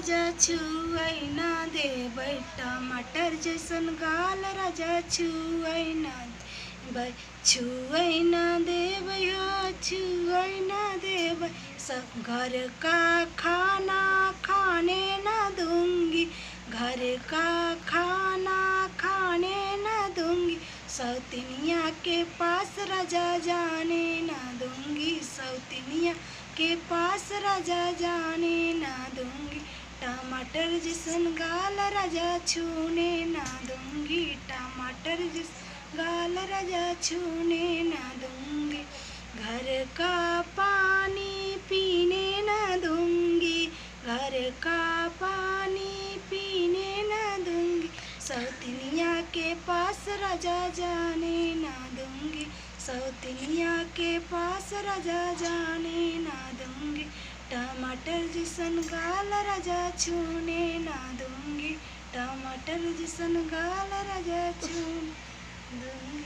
राजा छुअै ना देबै, टमाटर जैसन गाल राजा छुअै ना देबै, छुअै ना देबै हो छुअै ना देबै। सब घर का खाना खाने ना दूंगी, घर का खाना खाने ना दूंगी, सौतनिया के पास राजा जाने ना दूंगी, सौतनिया के पास राजा जाने ना दूंगी। टमाटर जैसन गाल राजा छूने ना दूंगी, टमाटर जैसन गाल राजा छूने ना दूंगी। घर का पानी पीने ना दूंगी, घर का पानी पीने ना दूंगी, सौतनिया के पास राजा जाने ना दूंगी, सौतनिया के पास राजा जाने ना दूंगी। टमाटर जैसन गाल राजा छूने ना दूंगी, टमाटर जैसन गाल राजा छूने दूंगी।